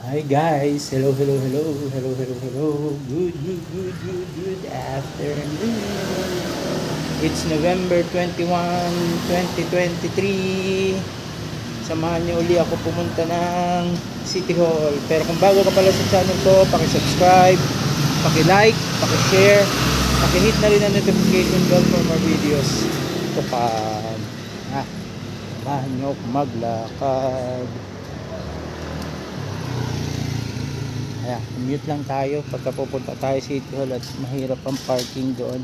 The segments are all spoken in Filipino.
Hi guys, hello. Good afternoon. It's November 21, 2023. Samahan niyo uli ako pumunta ng City Hall. Pero kung bago ka pala sa channel ko, paki-subscribe, paki-like, paki-share, paki-hit na rin ang notification bell for more videos. Ito pa. Samahan niyo ako maglakad. Ayan, commute lang tayo pagka pupunta tayo sa City Hall at mahirap ang parking doon.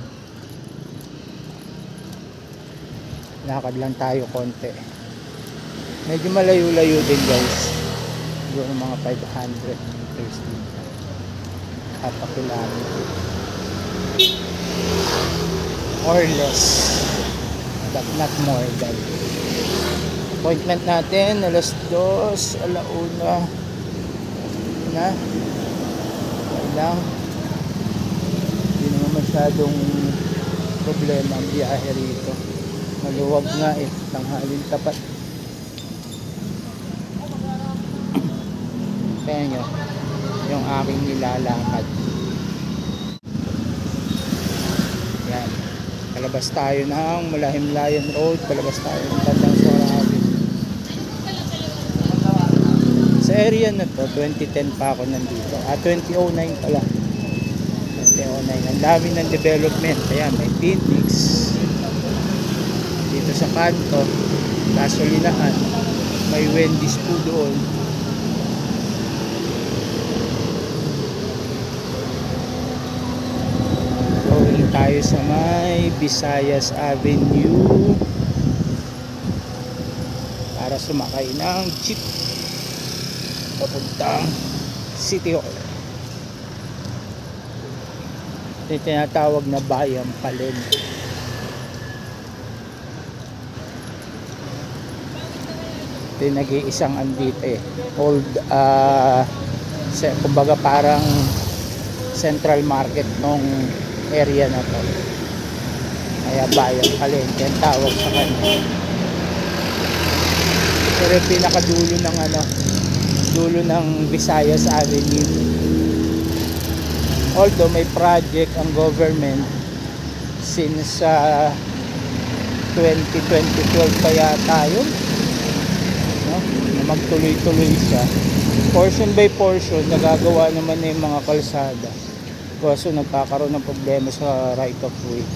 Lakad lang tayo konti. Medyo malayo-layo din guys. Doon mga 500 meters dito. Half a kilometer. Or less. But not more than. Appointment natin alas 2, alauna na. Lang hindi naman masyadong problema ang biyahe rito, maluwag nga tanghalin tapat. Kaya nyo yung aking nilalakad. Yan, palabas tayo ng Malahimlayan Road, palabas tayo ng Tandang Sora Avenue. Sa area na to 2010 pa ako nandito, 2009 pala, 2009. Ang dami ng development. Ayan, may Phoenix dito sa kanto, gasolinahan, may Wendy's po doon. Going tayo sa may Visayas Avenue para sumakay ng jeep papuntang City Hall. Ito tinatawag na Bayang Palengke. Ito yung nag-iisang andito old kumbaga parang central market nung area na to, kaya Bayang Palengke ang tawag sa kanya. Pero yung pinakadulo ng dulo ng Visayas Avenue. Although may project ang government since 2012 pa yata yun, no? Na magtuloy-tuloy siya. Portion by portion nagagawa naman na yung mga kalsada. Kaso nagkakaroon ng problema sa right of way.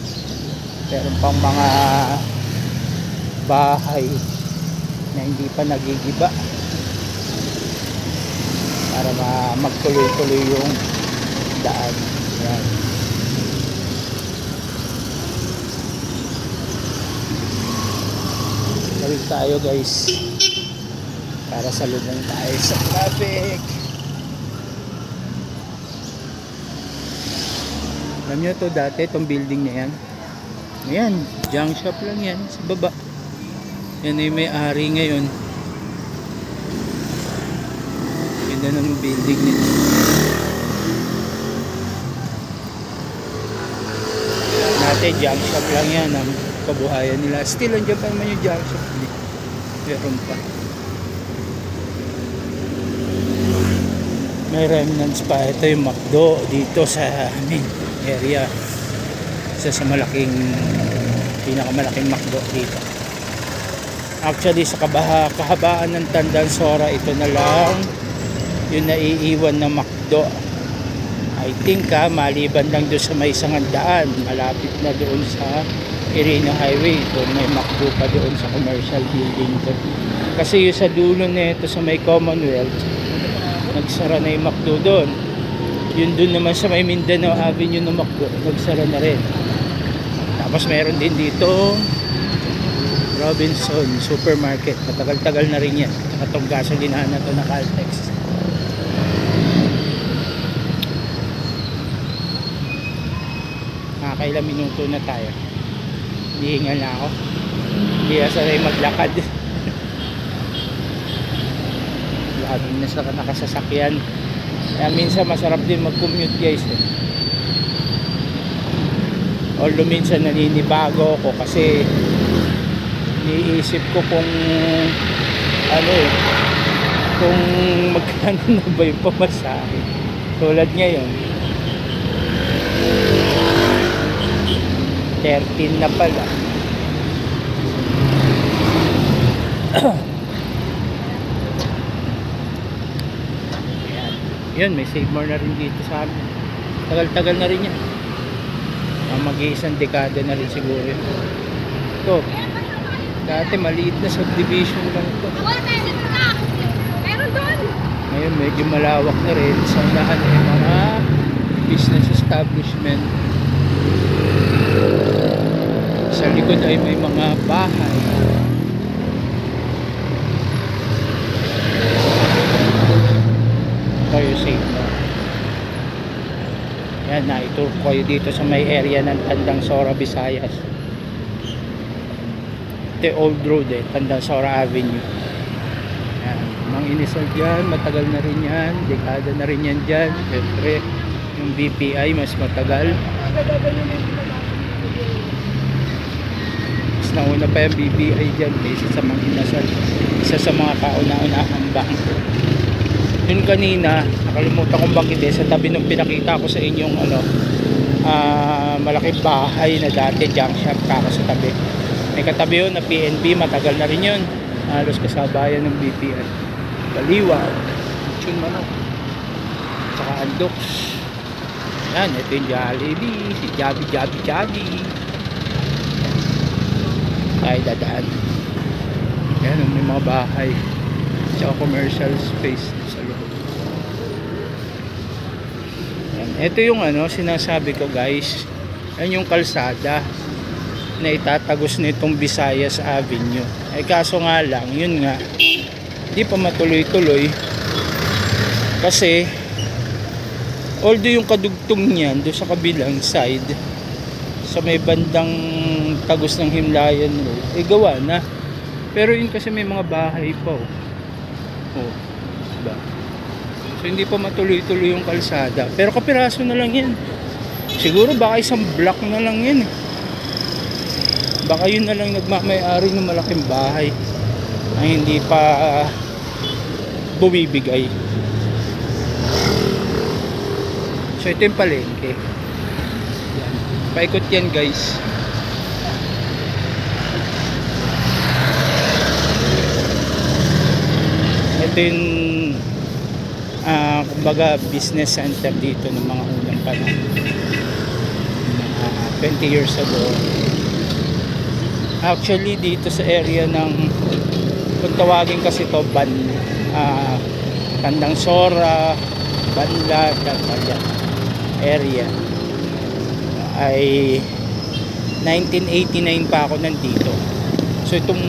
Pero pang mga bahay na hindi pa nagigiba para magtuloy-tuloy yung daan. Yan. Balik tayo guys para salubong tayo sa traffic. Alam nyo to, dati itong building na yan, ayan, junk shop lang yan sa baba. Yan ay may-ari ngayon. Ganda ng building nito. Dati junk shop lang yan ang kabuhayan nila. Still andyan pa naman yung junk shop. Meron pa. May remnants pa. Ito yung McDo dito sa amin area. Isa sa pinakamalaking McDo dito. Actually sa kahabaan ng Tandang Sora, ito na lang yung naiiwan na McDo. I think maliban lang doon sa may Sangandaan, malapit na doon sa Irino Highway, doon may McDo pa doon sa commercial building doon. Kasi yung sa dulo nito sa may Commonwealth, nagsara na yung McDo doon. Yun doon naman sa may Mindanao Avenue na McDo, nagsara na rin. Tapos meron din dito Robinson Supermarket, matagal-tagal na rin yan. At itong gasolinahan na to na Caltex. Nakakailang minuto na tayo. Hihingal na ako. Hindi na sanay maglakad. Laging nasa nakasasakyan. Kaya minsan masarap din mag-commute guys. Although minsan naninibago ako kasi iniisip ko kung kung magkano na ba yung pamasahe. Tulad ngayon 13 na pala. Yan, may Save More na rin dito sa amin. Tagal-tagal na rin yan. Mag-iisang dekada na rin siguro yun. Ito, dati maliit na subdivision lang ito. Ngayon medyo malawak na rin. Sa unahan ay mga business establishment. Sa likod ay may mga bahay. Tayo Save More. Yan, na-tour ko kayo dito sa may area ng Tandang Sora, Visayas. Ito old road Tandang Sora Avenue. Yan, mga inisal dyan, matagal na rin yan, dekada na rin yan dyan. Siyempre, yung BPI mas matagal. Mas nauna pa yung BPI dyan kaysa sa mga inasal. Isa sa mga kauna-unahang bangko. Yun kanina, nakalimutan kong banggitin sa tabi nung pinakita ko sa inyong malaking bahay na dati junk shop kaka sa tabi. May katabi yun na PNB, matagal na rin yun. Halos kasabayan ng BPI. Baliwa, Chun Manok, tsaka Andox. Yan, ito yung Jollibee, si Jabi. Tayo dadaan. Yan, may mga bahay. Tsaka commercial space sa loob. Yan. Ito yung sinasabi ko guys. Yan yung kalsada na itatagos nitong Visayas Avenue. Kaso nga lang, yun nga, di pa matuloy-tuloy. Kasi, although yung kadugtong niyan, doon sa kabilang side, sa may bandang tagos ng Himlayan Road, gawa na. Pero yun kasi may mga bahay pa diba? So hindi pa matuloy-tuloy yung kalsada. Pero kapiraso na lang yan. Siguro baka isang block na lang yan. Baka yun na lang nagmamay-ari ng malaking bahay na hindi pa bumibigay. So ito yung palengke. Yan. Paikot yan guys. Ito yung kumbaga business center dito ng mga unang panahon, 20 years ago. Actually dito sa area ng, kung tawagin kasi to Tandang Sora, Banla, area, ay 1989 pa ako nandito. So itong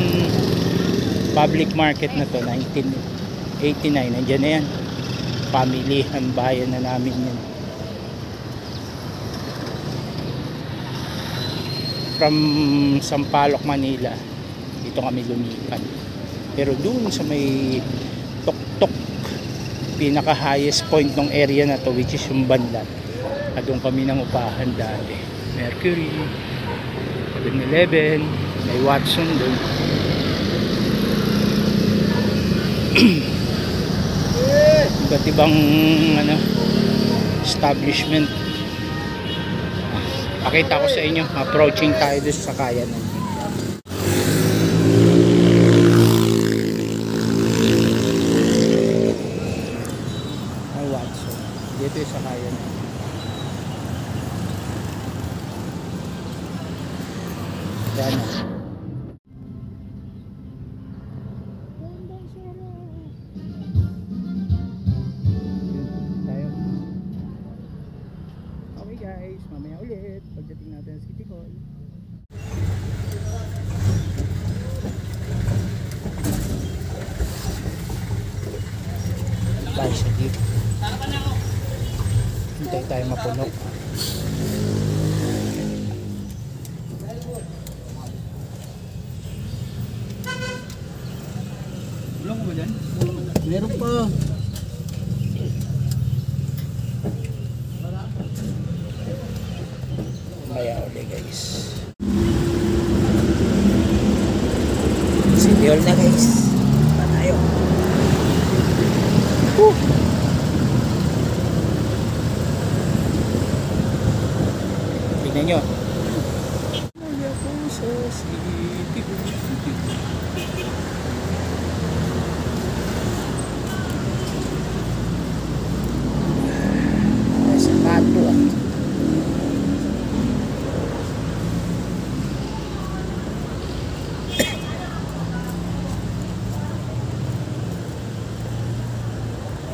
public market na to 1989, nandiyan na yan. Family, ang bayan na namin yan. From Sampaloc, Manila, dito kami lumipat. Pero doon sa may Tuktok, pinaka highest point ng area na to, which is yung Banlat, at doon kami nang upahan dati. Mercury, 7-Eleven, may Watson doon. Iba't ibang establishment. Pakita ko sa inyo, approaching tayo doon sa Kayan. Watson, dito yung sa Kayan. Yan. Guys, mamaya ulit pagdating natin sa City Hall. Tayo sa jeep. Hintay tayo mapuno. Bulong mo ba dyan? Meron pa. Kaya ulit guys. City Hall na guys. Pa tayo. tingnan nyo. Muli ako sa city. Sa pato ah.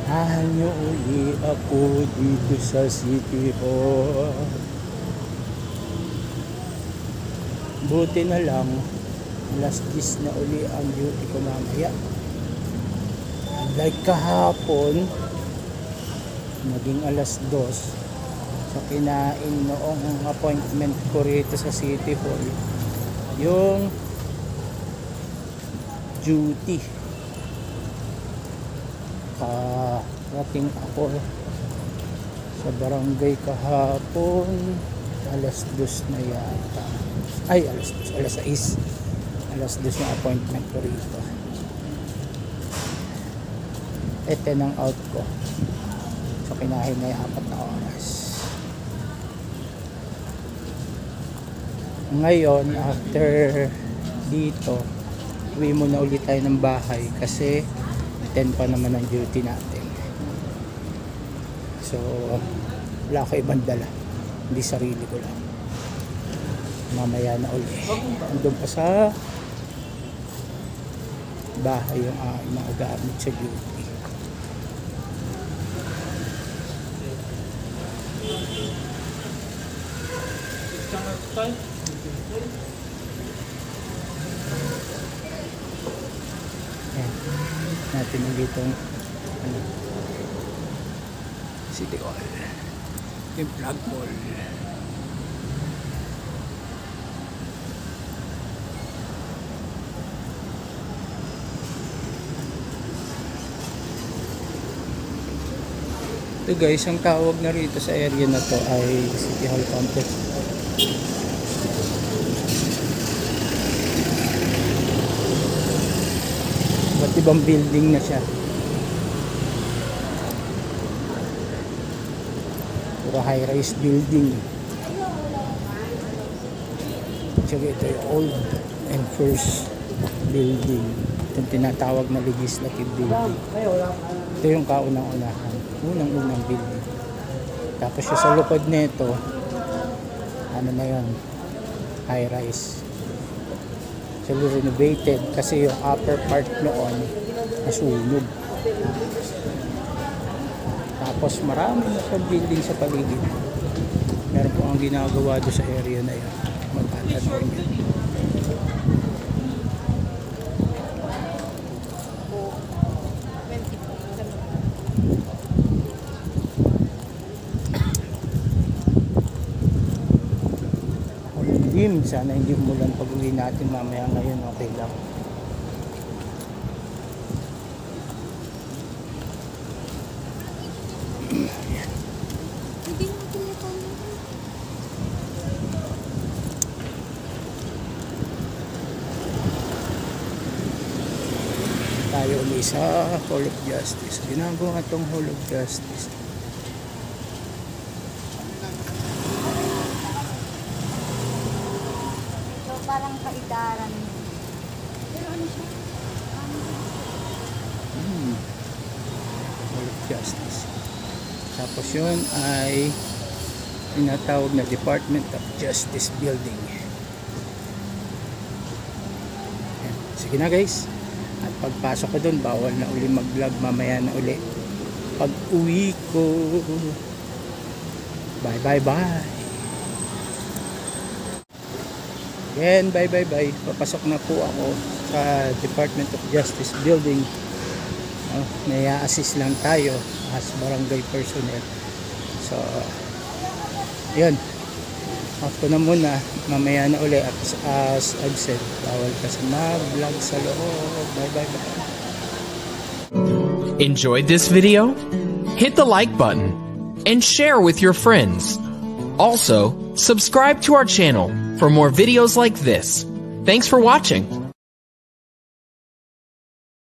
Hanyo uli ako dito sa City Hall. Buti na lang alas 10 na uli ang duty ko mamaya. Unlike kahapon, naging alas 2. So kinain noong appointment ko rito sa City Hall yung duty. Rating ako sa barangay kahapon alas 2 na yata, ay alas 6 na appointment ko rito. Ito ng out ko, so kinahin na yung 4 na oras. Ngayon after dito uwi muna ulit tayo ng bahay kasi 10 pa naman ang duty natin. So wala ko ibang dala, hindi sarili ko lang. Mamaya na uli andun pa sa bahay yung mga gamit sa duty. Ayan natin dito City Hall, yung flag pole. Ito guys, ang tawag na rito sa area na to ay City Hall Complex. Ba't ibang building na siya? Puro high-rise building. Tsaka ito yung old and first building. Itong tinatawag na legislative building. Ito yung kaunang-unahan. Unang-unang building. Tapos siya sa lupad nito, ano na yun? High-rise. So renovated kasi yung upper part noon nasunog. Tapos marami na sa building sa paligid. Meron po ang ginagawa doon sa area na yun. Magtatanaw niya. Sana hindi umulan pag uwi natin mamaya. Ngayon okay lang. Tayo ulit sa Hall of Justice. Ginagawa itong Hall of Justice. Parang kaidaran. Pero ano siya? Hall of Justice. Tapos yun ay tinatawag na Department of Justice Building. Ayan. Sige na guys. At pagpasok ko dun, bawal na uli mag-vlog. Mamaya na uli pag uwi ko. Bye bye bye. Yan, bye. Papasok na po ako sa Department of Justice Building. Naya-assist lang tayo as barangay personnel. So, yun. Off ko na muna. Mamaya na uli. As I've said, bawal kasi mag-vlog sa loob. Bye. Enjoyed this video? Hit the like button and share with your friends. Also, subscribe to our channel for more videos like this. Thanks for watching.